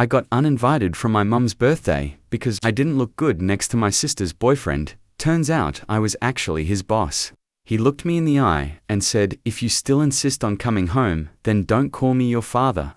I got uninvited from my mum's birthday because I didn't look good next to my sister's boyfriend. Turns out I was actually his boss. He looked me in the eye and said, "If you still insist on coming home, then don't call me your father."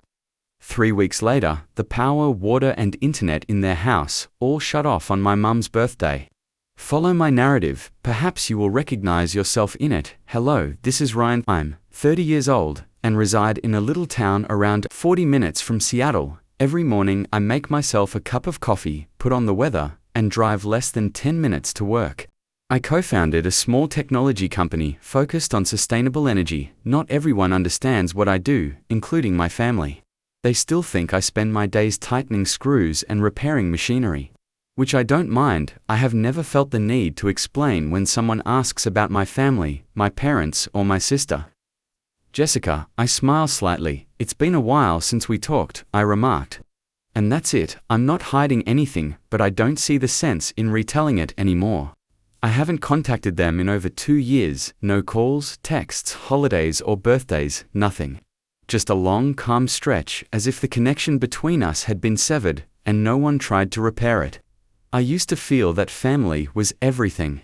3 weeks later, the power, water and internet in their house all shut off on my mum's birthday. Follow my narrative, perhaps you will recognize yourself in it. Hello, this is Ryan. I'm 30 years old and reside in a little town around 40 minutes from Seattle. Every morning I make myself a cup of coffee, put on the weather, and drive less than 10 minutes to work. I co-founded a small technology company focused on sustainable energy. Not everyone understands what I do, including my family. They still think I spend my days tightening screws and repairing machinery. Which I don't mind. I have never felt the need to explain when someone asks about my family, my parents, or my sister. Jessica, I smile slightly. It's been a while since we talked, I remarked. And that's it, I'm not hiding anything, but I don't see the sense in retelling it anymore. I haven't contacted them in over 2 years, no calls, texts, holidays or birthdays, nothing. Just a long, calm stretch, as if the connection between us had been severed, and no one tried to repair it. I used to feel that family was everything.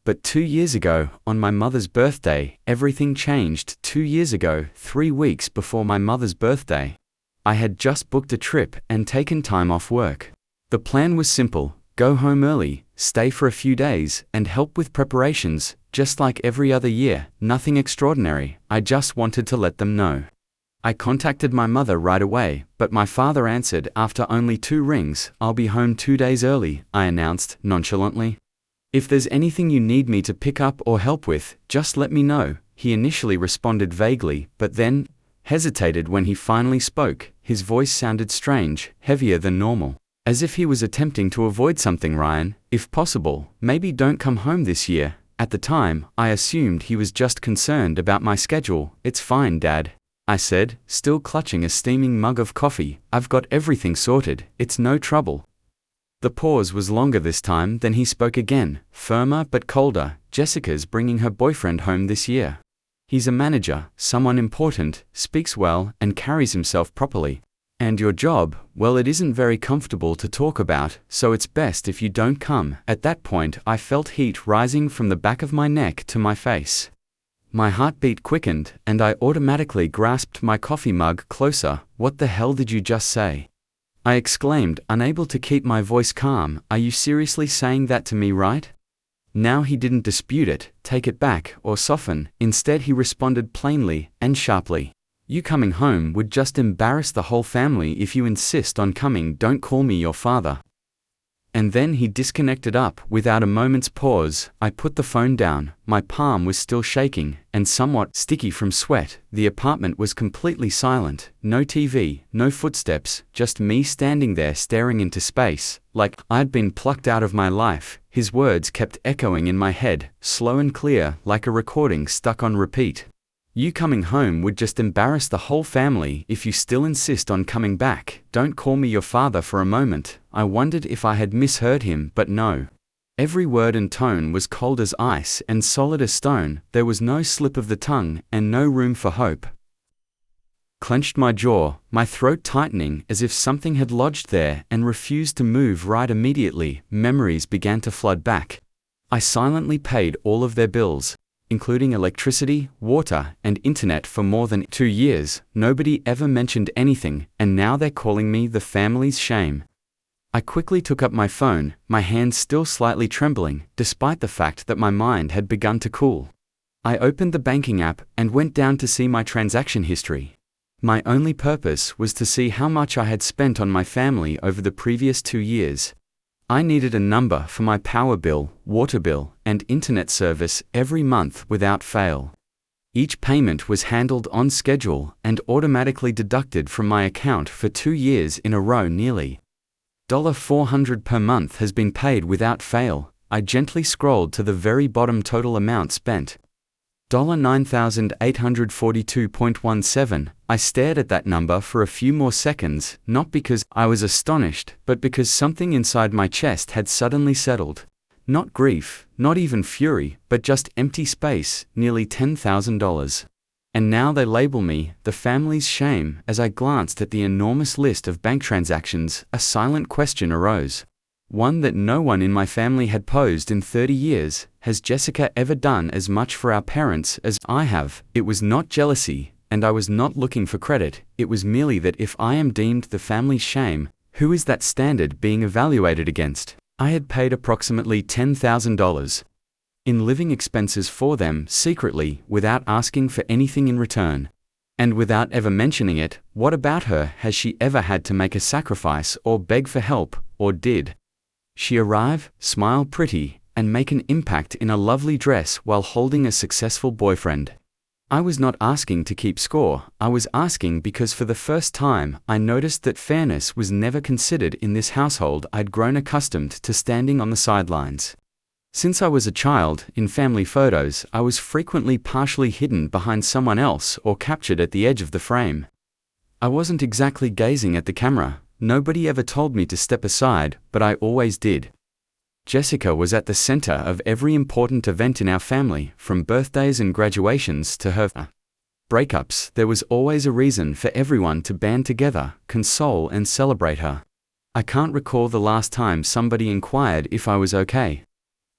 But 2 years ago, on my mother's birthday, everything changed. 2 years ago, 3 weeks before my mother's birthday, I had just booked a trip and taken time off work. The plan was simple: go home early, stay for a few days, and help with preparations, just like every other year, nothing extraordinary. I just wanted to let them know. I contacted my mother right away, but my father answered after only 2 rings. "I'll be home 2 days early," I announced nonchalantly. "If there's anything you need me to pick up or help with, just let me know." He initially responded vaguely, but then hesitated when he finally spoke. His voice sounded strange, heavier than normal, as if he was attempting to avoid something. "Ryan, if possible, maybe don't come home this year." At the time, I assumed he was just concerned about my schedule. "It's fine, Dad," I said, still clutching a steaming mug of coffee. "I've got everything sorted, it's no trouble." The pause was longer this time. Then he spoke again, firmer but colder. "Jessica's bringing her boyfriend home this year. He's a manager, someone important, speaks well, and carries himself properly. And your job, well, it isn't very comfortable to talk about, so it's best if you don't come." At that point, I felt heat rising from the back of my neck to my face. My heartbeat quickened, and I automatically grasped my coffee mug closer. "What the hell did you just say?" I exclaimed, unable to keep my voice calm. "Are you seriously saying that to me right?" Now he didn't dispute it, take it back, or soften. Instead he responded plainly and sharply. "You coming home would just embarrass the whole family. If you insist on coming, don't call me your father." And then he disconnected up without a moment's pause. I put the phone down. My palm was still shaking and somewhat sticky from sweat. The apartment was completely silent. No TV, no footsteps, just me standing there staring into space, like I'd been plucked out of my life. His words kept echoing in my head, slow and clear, like a recording stuck on repeat. "You coming home would just embarrass the whole family. If you still insist on coming back, don't call me your father." For a moment, I wondered if I had misheard him, but no. Every word and tone was cold as ice and solid as stone. There was no slip of the tongue, and no room for hope. Clenched my jaw, my throat tightening as if something had lodged there and refused to move. Right immediately, memories began to flood back. I silently paid all of their bills, including electricity, water, and internet for more than 2 years. Nobody ever mentioned anything, and now they're calling me the family's shame. I quickly took up my phone, my hands still slightly trembling, despite the fact that my mind had begun to cool. I opened the banking app and went down to see my transaction history. My only purpose was to see how much I had spent on my family over the previous 2 years. I needed a number for my power bill, water bill, and internet service every month without fail. Each payment was handled on schedule and automatically deducted from my account for 2 years in a row. Nearly $400 per month has been paid without fail. I gently scrolled to the very bottom. Total amount spent: $9,842.17. I stared at that number for a few more seconds, not because I was astonished, but because something inside my chest had suddenly settled. Not grief, not even fury, but just empty space. Nearly $10,000. And now they label me the family's shame. As I glanced at the enormous list of bank transactions, a silent question arose. One that no one in my family had posed in 30 years. Has Jessica ever done as much for our parents as I have? It was not jealousy, and I was not looking for credit. It was merely that if I am deemed the family's shame, who is that standard being evaluated against? I had paid approximately $10,000 in living expenses for them secretly, without asking for anything in return. And without ever mentioning it. What about her? Has she ever had to make a sacrifice or beg for help, or did she arrive, smile pretty, and make an impact in a lovely dress while holding a successful boyfriend? I was not asking to keep score. I was asking because for the first time, I noticed that fairness was never considered in this household. I'd grown accustomed to standing on the sidelines. Since I was a child, in family photos, I was frequently partially hidden behind someone else or captured at the edge of the frame. I wasn't exactly gazing at the camera. Nobody ever told me to step aside, but I always did. Jessica was at the center of every important event in our family, from birthdays and graduations to her breakups. There was always a reason for everyone to band together, console and celebrate her. I can't recall the last time somebody inquired if I was okay.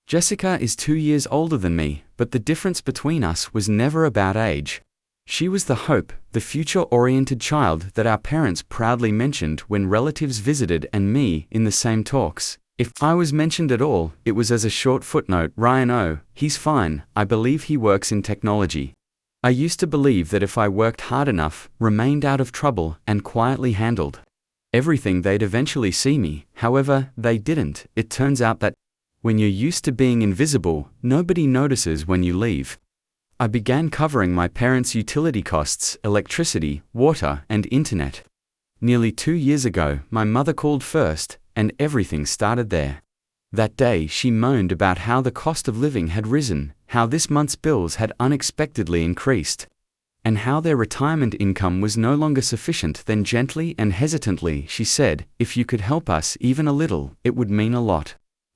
Jessica is 2 years older than me, but the difference between us was never about age. She was the hope, the future-oriented child that our parents proudly mentioned when relatives visited, and me in the same talks. If I was mentioned at all, it was as a short footnote. Ryan, oh, he's fine, I believe he works in technology. I used to believe that if I worked hard enough, remained out of trouble, and quietly handled everything, they'd eventually see me. However, they didn't. It turns out that when you're used to being invisible, nobody notices when you leave. I began covering my parents' utility costs, electricity, water, and internet. Nearly 2 years ago, my mother called first, and everything started there. That day she moaned about how the cost of living had risen, how this month's bills had unexpectedly increased, and how their retirement income was no longer sufficient. Then gently and hesitantly she said, "If you could help us even a little, it would mean a lot."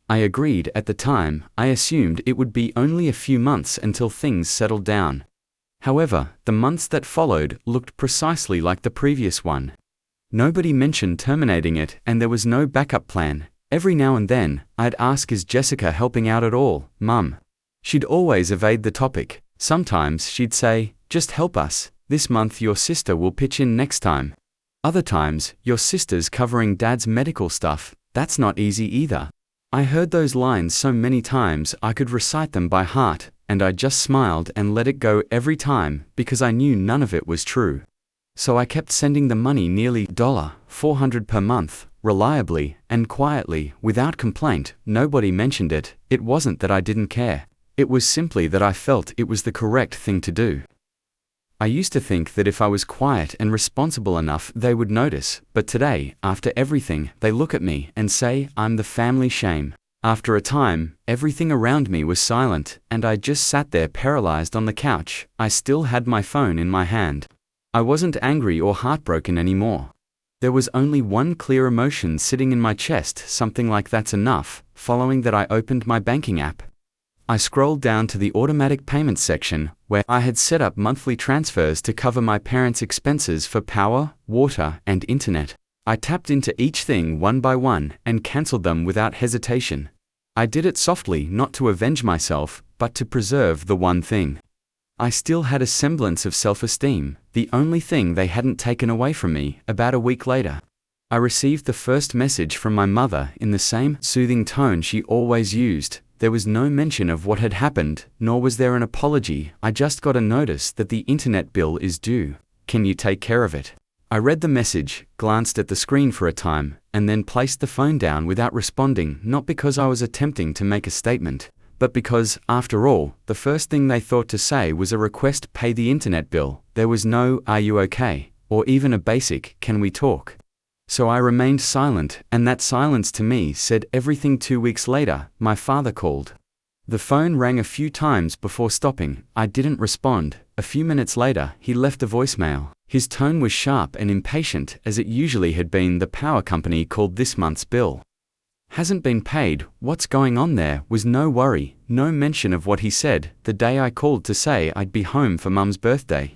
I agreed. At the time, I assumed it would be only a few months until things settled down. However, the months that followed looked precisely like the previous one. Nobody mentioned terminating it, and there was no backup plan. Every now and then, I'd ask, "Is Jessica helping out at all, Mum?" She'd always evade the topic. Sometimes she'd say, "Just help us. This month your sister will pitch in next time." Other times, "Your sister's covering Dad's medical stuff. That's not easy either." I heard those lines so many times I could recite them by heart, and I just smiled and let it go every time, because I knew none of it was true. So I kept sending the money, nearly $400 per month, reliably and quietly, without complaint. Nobody mentioned it. It wasn't that I didn't care. It was simply that I felt it was the correct thing to do. I used to think that if I was quiet and responsible enough, they would notice, but today, after everything, they look at me and say I'm the family shame. After a time, everything around me was silent, and I just sat there paralyzed on the couch. I still had my phone in my hand. I wasn't angry or heartbroken anymore. There was only one clear emotion sitting in my chest, something like "that's enough." Following that, I opened my banking app. I scrolled down to the automatic payments section, where I had set up monthly transfers to cover my parents' expenses for power, water, and internet. I tapped into each thing one by one and cancelled them without hesitation. I did it softly, not to avenge myself, but to preserve the one thing. I still had a semblance of self-esteem, the only thing they hadn't taken away from me. About a week later, I received the first message from my mother in the same soothing tone she always used. There was no mention of what had happened, nor was there an apology. "I just got a notice that the internet bill is due. Can you take care of it?" I read the message, glanced at the screen for a time, and then placed the phone down without responding, not because I was attempting to make a statement, but because, after all, the first thing they thought to say was a request, "Pay the internet bill." There was no "Are you okay?" or even a basic "Can we talk?" So I remained silent, and that silence to me said everything. 2 weeks later, my father called. The phone rang a few times before stopping. I didn't respond. A few minutes later, he left a voicemail. His tone was sharp and impatient, as it usually had been. "The power company called. This month's bill hasn't been paid. What's going on?" There was no worry, no mention of what he said the day I called to say I'd be home for Mum's birthday.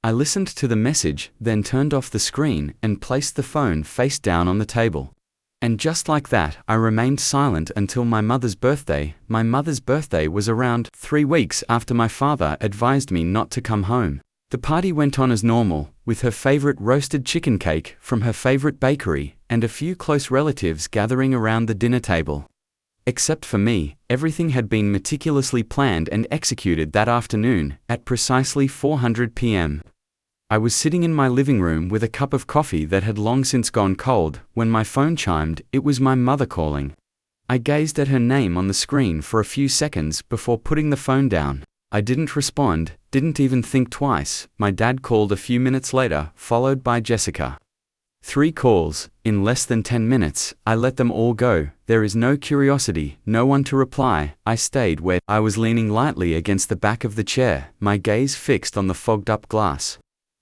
I listened to the message, then turned off the screen and placed the phone face down on the table. And just like that, I remained silent until my mother's birthday. My mother's birthday was around 3 weeks after my father advised me not to come home. The party went on as normal, with her favorite roasted chicken cake from her favorite bakery, and a few close relatives gathering around the dinner table. Except for me, everything had been meticulously planned and executed that afternoon, at precisely 4:00 p.m. I was sitting in my living room with a cup of coffee that had long since gone cold. When my phone chimed, it was my mother calling. I gazed at her name on the screen for a few seconds before putting the phone down. I didn't respond, didn't even think twice. My dad called a few minutes later, followed by Jessica. 3 calls, in less than 10 minutes. I let them all go. There is no curiosity, no one to reply. I stayed where I was, leaning lightly against the back of the chair, my gaze fixed on the fogged-up glass.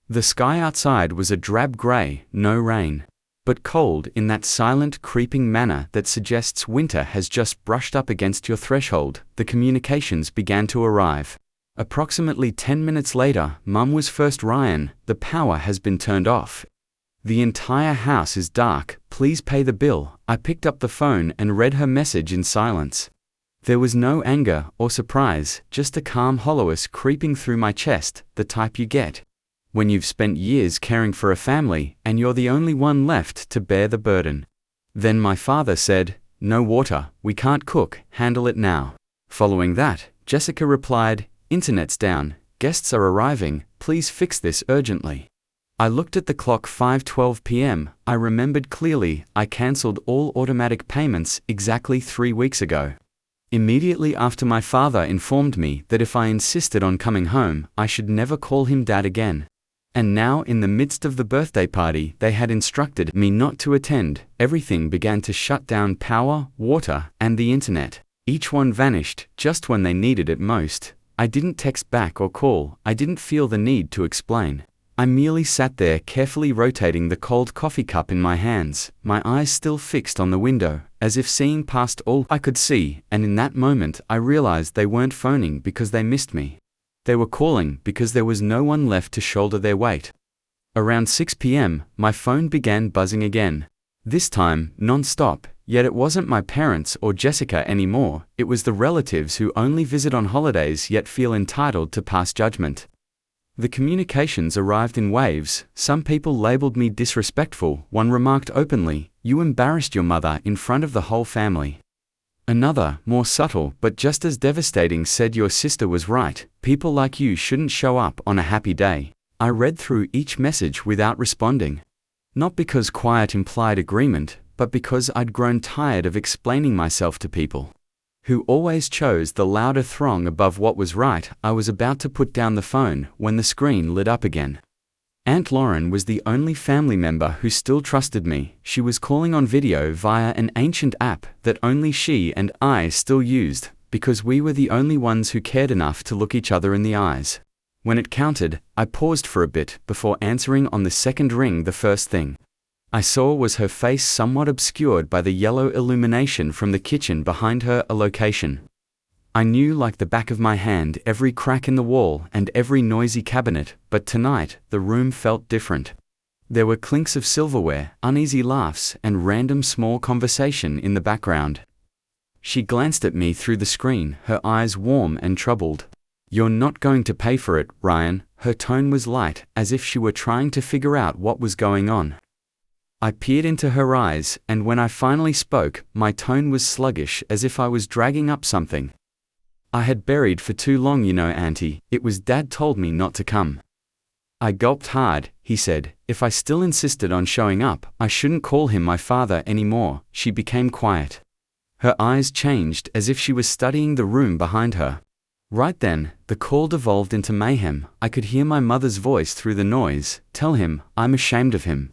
The sky outside was a drab gray, no rain, but cold in that silent, creeping manner that suggests winter has just brushed up against your threshold. The communications began to arrive. Approximately 10 minutes later, Mum was first. Ryan, the power has been turned off. The entire house is dark, please pay the bill. I picked up the phone and read her message in silence. There was no anger or surprise, just a calm hollowness creeping through my chest, the type you get when you've spent years caring for a family and you're the only one left to bear the burden. Then my father said, "No water, we can't cook, handle it now." Following that, Jessica replied, "Internet's down, guests are arriving, please fix this urgently." I looked at the clock, 5:12 p.m. I remembered clearly, I cancelled all automatic payments exactly 3 weeks ago. Immediately after, my father informed me that if I insisted on coming home, I should never call him Dad again. And now, in the midst of the birthday party they had instructed me not to attend, everything began to shut down: power, water, and the internet. Each one vanished just when they needed it most. I didn't text back or call, I didn't feel the need to explain. I merely sat there, carefully rotating the cold coffee cup in my hands, my eyes still fixed on the window, as if seeing past all I could see, and in that moment I realized they weren't phoning because they missed me. They were calling because there was no one left to shoulder their weight. Around 6 p.m., my phone began buzzing again. This time, non-stop, yet it wasn't my parents or Jessica anymore, it was the relatives who only visit on holidays yet feel entitled to pass judgment. The communications arrived in waves. Some people labeled me disrespectful. One remarked openly, "You embarrassed your mother in front of the whole family." Another, more subtle but just as devastating, said, "Your sister was right, people like you shouldn't show up on a happy day." I read through each message without responding. Not because quiet implied agreement, but because I'd grown tired of explaining myself to people who always chose the louder throng above what was right. I was about to put down the phone when the screen lit up again. Aunt Lauren was the only family member who still trusted me. She was calling on video via an ancient app that only she and I still used, because we were the only ones who cared enough to look each other in the eyes. When it counted, I paused for a bit before answering on the second ring. The first thing I saw was her face, somewhat obscured by the yellow illumination from the kitchen behind her, a location I knew like the back of my hand, every crack in the wall and every noisy cabinet, but tonight, the room felt different. There were clinks of silverware, uneasy laughs, and random small conversation in the background. She glanced at me through the screen, her eyes warm and troubled. "You're not going to pay for it, Ryan." Her tone was light, as if she were trying to figure out what was going on. I peered into her eyes, and when I finally spoke, my tone was sluggish, as if I was dragging up something I had buried for too long. "You know, Auntie, it was Dad told me not to come." I gulped hard. He said, if I still insisted on showing up, I shouldn't call him my father anymore. She became quiet. Her eyes changed, as if she was studying the room behind her. Right then, the call devolved into mayhem. I could hear my mother's voice through the noise. "Tell him, I'm ashamed of him."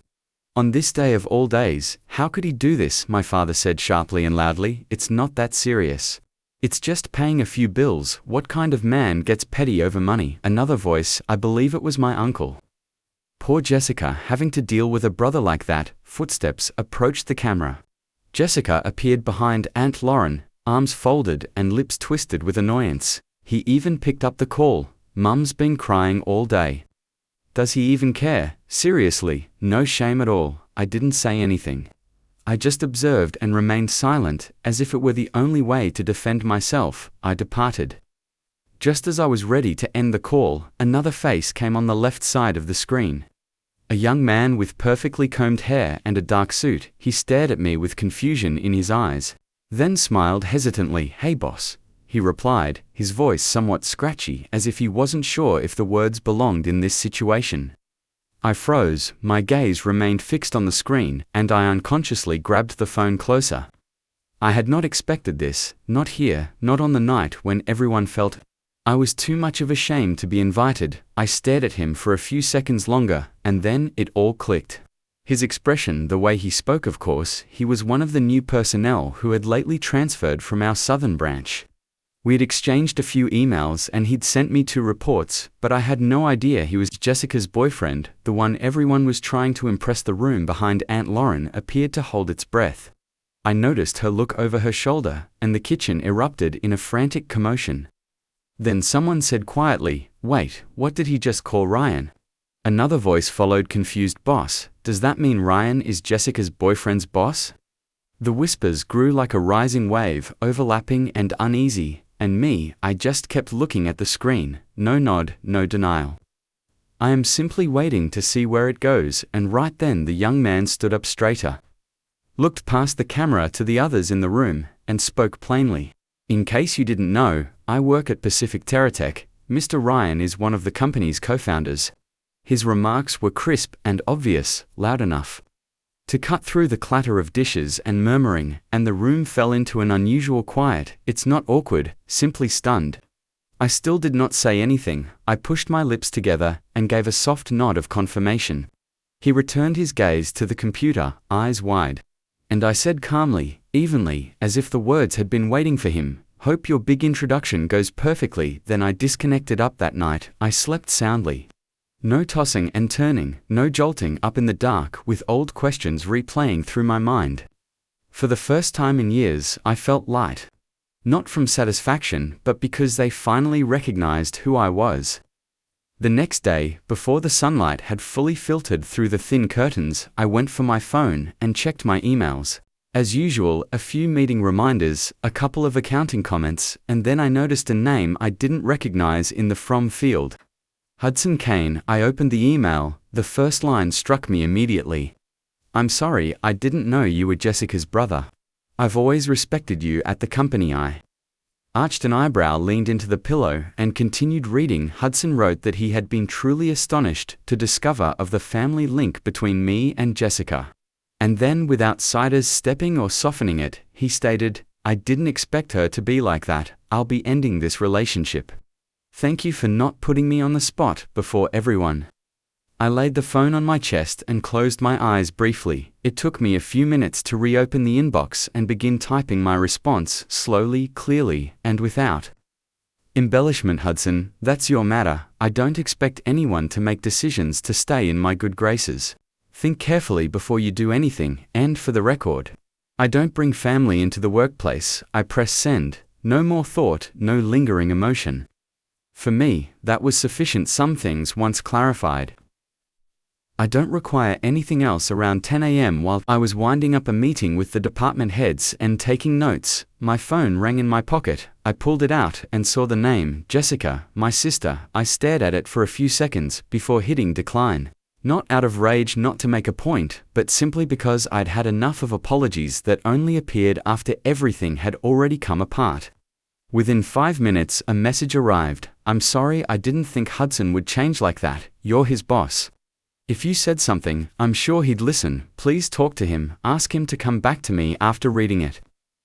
On this day of all days, how could he do this? My father said sharply and loudly, "It's not that serious. It's just paying a few bills. What kind of man gets petty over money?" Another voice, I believe it was my uncle. "Poor Jessica, having to deal with a brother like that." Footsteps approached the camera. Jessica appeared behind Aunt Lauren, arms folded and lips twisted with annoyance. He even picked up the call. "Mum's been crying all day." Does he even care? Seriously, no shame at all. I didn't say anything. I just observed and remained silent, as if it were the only way to defend myself. I departed. Just as I was ready to end the call, another face came on the left side of the screen. A young man with perfectly combed hair and a dark suit. He stared at me with confusion in his eyes, then smiled hesitantly. "Hey boss," he replied, his voice somewhat scratchy, as if he wasn't sure if the words belonged in this situation. I froze, my gaze remained fixed on the screen, and I unconsciously grabbed the phone closer. I had not expected this, not here, not on the night when everyone felt. I was too much of a shame to be invited. I stared at him for a few seconds longer, and then it all clicked. His expression, the way he spoke, of course, he was one of the new personnel who had lately transferred from our southern branch. We had exchanged a few emails and he'd sent me 2 reports, but I had no idea he was Jessica's boyfriend. The one everyone was trying to impress. The room behind Aunt Lauren appeared to hold its breath. I noticed her look over her shoulder, and the kitchen erupted in a frantic commotion. Then someone said quietly, "Wait, what did he just call Ryan?" Another voice followed, confused, "Boss, does that mean Ryan is Jessica's boyfriend's boss?" The whispers grew like a rising wave, overlapping and uneasy, and I just kept looking at the screen, no nod, no denial. I am simply waiting to see where it goes, and right then the young man stood up straighter, looked past the camera to the others in the room, and spoke plainly. "In case you didn't know, I work at Pacific Terratech. Mr. Ryan is one of the company's co-founders." His remarks were crisp and obvious, loud enough to cut through the clatter of dishes and murmuring, and the room fell into an unusual quiet. It's not awkward, simply stunned. I still did not say anything. I pushed my lips together and gave a soft nod of confirmation. He returned his gaze to the computer, eyes wide, and I said calmly, evenly, as if the words had been waiting for him, "Hope your big introduction goes perfectly." Then I disconnected. Up that night, I slept soundly. No tossing and turning, no jolting up in the dark with old questions replaying through my mind. For the first time in years, I felt light. Not from satisfaction, but because they finally recognized who I was. The next day, before the sunlight had fully filtered through the thin curtains, I went for my phone and checked my emails. As usual, a few meeting reminders, a couple of accounting comments, and then I noticed a name I didn't recognize in the from field. Hudson Kane. I opened the email. The first line struck me immediately. "I'm sorry, I didn't know you were Jessica's brother. I've always respected you at the company." I arched an eyebrow, leaned into the pillow, and continued reading. Hudson wrote that he had been truly astonished to discover of the family link between me and Jessica. And then, without siders stepping or softening it, he stated, "I didn't expect her to be like that. I'll be ending this relationship. Thank you for not putting me on the spot before everyone." I laid the phone on my chest and closed my eyes briefly. It took me a few minutes to reopen the inbox and begin typing my response, slowly, clearly, and without embellishment. "Hudson, that's your matter. I don't expect anyone to make decisions to stay in my good graces. Think carefully before you do anything, and for the record, I don't bring family into the workplace." I press send. No more thought, no lingering emotion. For me, that was sufficient. Some things once clarified. I don't require anything else. Around 10 a.m. while I was winding up a meeting with the department heads and taking notes, my phone rang in my pocket. I pulled it out and saw the name, Jessica, my sister. I stared at it for a few seconds before hitting decline. Not out of rage, not to make a point, but simply because I'd had enough of apologies that only appeared after everything had already come apart. Within 5 minutes, a message arrived. "I'm sorry, I didn't think Hudson would change like that. You're his boss. If you said something, I'm sure he'd listen. Please talk to him. Ask him to come back to me." After reading it,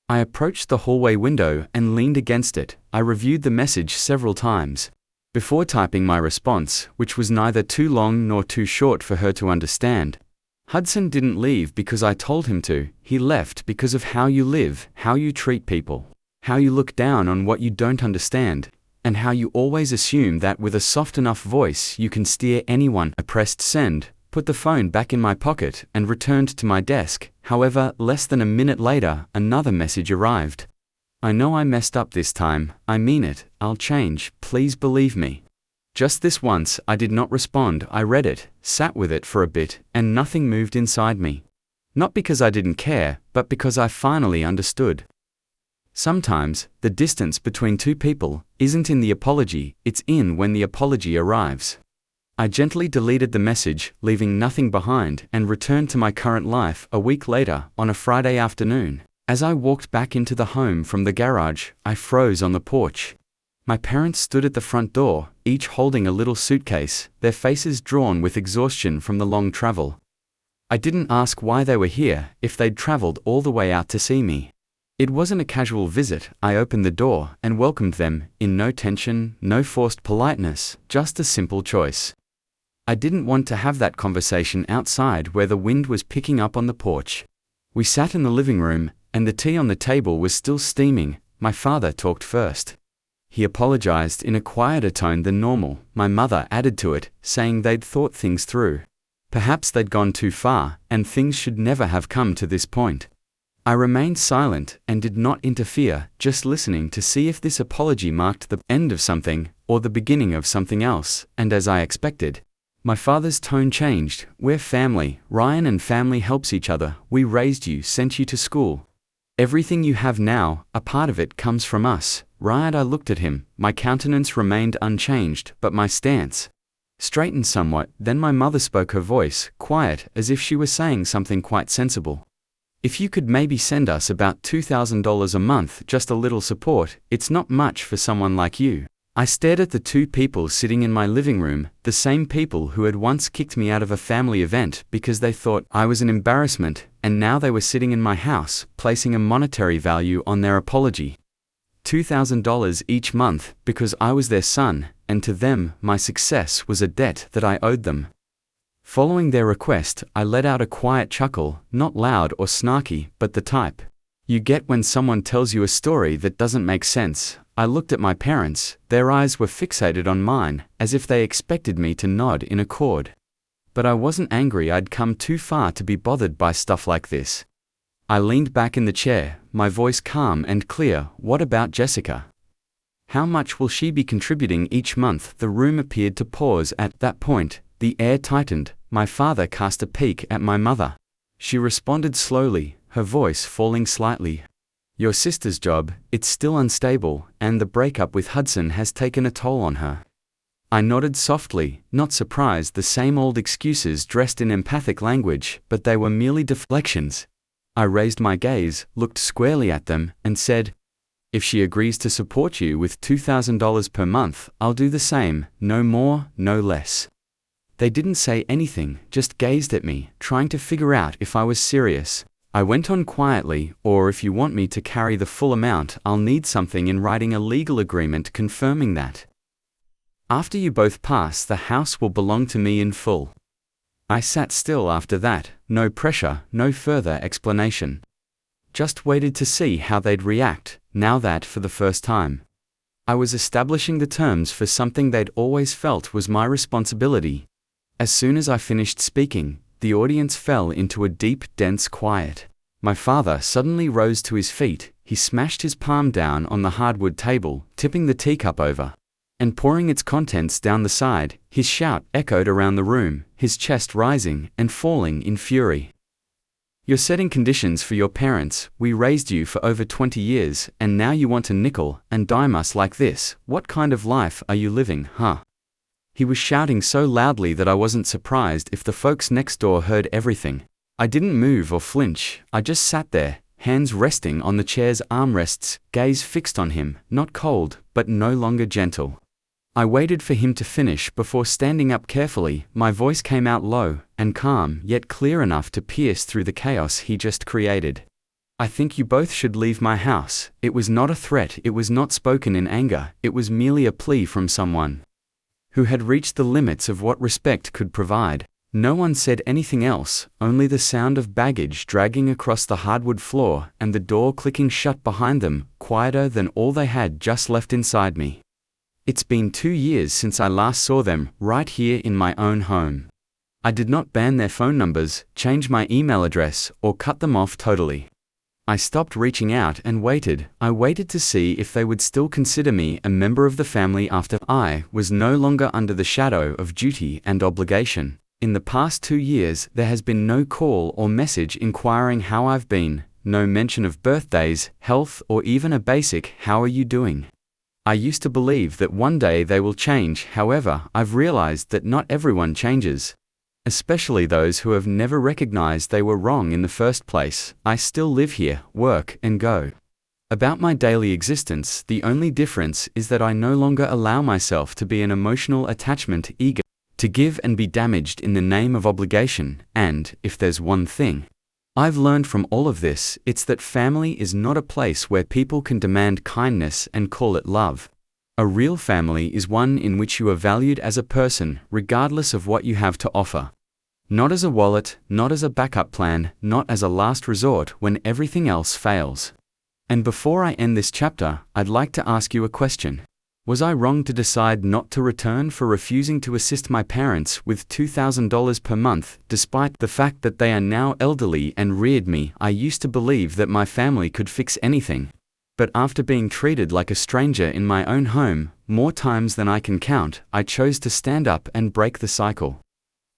I approached the hallway window and leaned against it. I reviewed the message several times before typing my response, which was neither too long nor too short for her to understand. "Hudson didn't leave because I told him to. He left because of how you live, how you treat people, how you look down on what you don't understand, and how you always assume that with a soft enough voice you can steer anyone." I pressed send, put the phone back in my pocket, and returned to my desk. However, less than a minute later, another message arrived. "I know I messed up this time. I mean it. I'll change. Please believe me. Just this once, I did not respond. I read it, sat with it for a bit, and nothing moved inside me. Not because I didn't care, but because I finally understood. Sometimes, the distance between two people isn't in the apology, it's in when the apology arrives. I gently deleted the message, leaving nothing behind, and returned to my current life a week later, on a Friday afternoon. As I walked back into the home from the garage, I froze on the porch. My parents stood at the front door, each holding a little suitcase, their faces drawn with exhaustion from the long travel. I didn't ask why they were here, if they'd traveled all the way out to see me. It wasn't a casual visit. I opened the door and welcomed them, in no tension, no forced politeness, just a simple choice. I didn't want to have that conversation outside where the wind was picking up on the porch. We sat in the living room, and the tea on the table was still steaming. My father talked first. He apologized in a quieter tone than normal. My mother added to it, saying they'd thought things through. Perhaps they'd gone too far, and things should never have come to this point. I remained silent and did not interfere, just listening to see if this apology marked the end of something, or the beginning of something else, and as I expected, my father's tone changed. We're family. Ryan and family helps each other. We raised you, sent you to school. Everything you have now, a part of it comes from us. Ryan, I looked at him. My countenance remained unchanged, but my stance straightened somewhat. Then my mother spoke, her voice quiet, as if she were saying something quite sensible. If you could maybe send us about $2,000 a month, just a little support, it's not much for someone like you. I stared at the two people sitting in my living room, the same people who had once kicked me out of a family event because they thought I was an embarrassment, and now they were sitting in my house, placing a monetary value on their apology. $2,000 each month, because I was their son, and to them, my success was a debt that I owed them. Following their request, I let out a quiet chuckle, not loud or snarky, but the type you get when someone tells you a story that doesn't make sense. I looked at my parents. Their eyes were fixated on mine, as if they expected me to nod in accord. But I wasn't angry. I'd come too far to be bothered by stuff like this. I leaned back in the chair, my voice calm and clear. What about Jessica? How much will she be contributing each month? The room appeared to pause at that point. The air tightened. My father cast a peek at my mother. She responded slowly, her voice falling slightly. Your sister's job, it's still unstable, and the breakup with Hudson has taken a toll on her. I nodded softly, not surprised. The same old excuses dressed in empathic language, but they were merely deflections. I raised my gaze, looked squarely at them, and said, if she agrees to support you with $2,000 per month, I'll do the same, no more, no less. They didn't say anything, just gazed at me, trying to figure out if I was serious. I went on quietly, or if you want me to carry the full amount, I'll need something in writing, a legal agreement confirming that. After you both pass, the house will belong to me in full. I sat still after that, no pressure, no further explanation. Just waited to see how they'd react, now that for the first time I was establishing the terms for something they'd always felt was my responsibility. As soon as I finished speaking, the audience fell into a deep, dense quiet. My father suddenly rose to his feet. He smashed his palm down on the hardwood table, tipping the teacup over and pouring its contents down the side. His shout echoed around the room, his chest rising and falling in fury. You're setting conditions for your parents. We raised you for over 20 years, and now you want to nickel and dime us like this. What kind of life are you living, huh? He was shouting so loudly that I wasn't surprised if the folks next door heard everything. I didn't move or flinch. I just sat there, hands resting on the chair's armrests, gaze fixed on him, not cold, but no longer gentle. I waited for him to finish before standing up carefully. My voice came out low and calm, yet clear enough to pierce through the chaos he just created. I think you both should leave my house. It was not a threat. It was not spoken in anger. It was merely a plea from someone who had reached the limits of what respect could provide. No one said anything else, only the sound of baggage dragging across the hardwood floor and the door clicking shut behind them, quieter than all they had just left inside me. It's been 2 years since I last saw them, right here in my own home. I did not ban their phone numbers, change my email address, or cut them off totally. I stopped reaching out and waited. I waited to see if they would still consider me a member of the family after I was no longer under the shadow of duty and obligation. In the past 2 years, there has been no call or message inquiring how I've been, no mention of birthdays, health, or even a basic "how are you doing?" I used to believe that one day they will change. However, I've realized that not everyone changes, especially those who have never recognized they were wrong in the first place. I still live here, work, and go about my daily existence. The only difference is that I no longer allow myself to be an emotional attachment, eager to give and be damaged in the name of obligation. And, if there's one thing I've learned from all of this, it's that family is not a place where people can demand kindness and call it love. A real family is one in which you are valued as a person, regardless of what you have to offer. Not as a wallet, not as a backup plan, not as a last resort when everything else fails. And before I end this chapter, I'd like to ask you a question. Was I wrong to decide not to return for refusing to assist my parents with $2,000 per month, despite the fact that they are now elderly and reared me? I used to believe that my family could fix anything. But after being treated like a stranger in my own home, more times than I can count, I chose to stand up and break the cycle.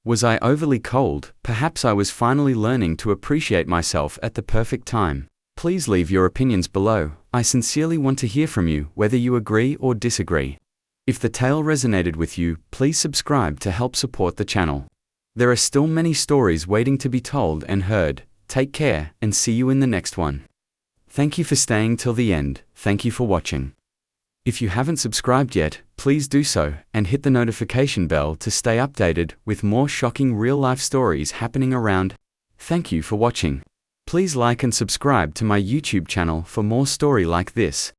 Was I overly cold? Perhaps I was finally learning to appreciate myself at the perfect time. Please leave your opinions below. I sincerely want to hear from you, whether you agree or disagree. If the tale resonated with you, please subscribe to help support the channel. There are still many stories waiting to be told and heard. Take care, and see you in the next one. Thank you for staying till the end. Thank you for watching. If you haven't subscribed yet, please do so, and hit the notification bell to stay updated with more shocking real-life stories happening around. Thank you for watching. Please like and subscribe to my YouTube channel for more story like this.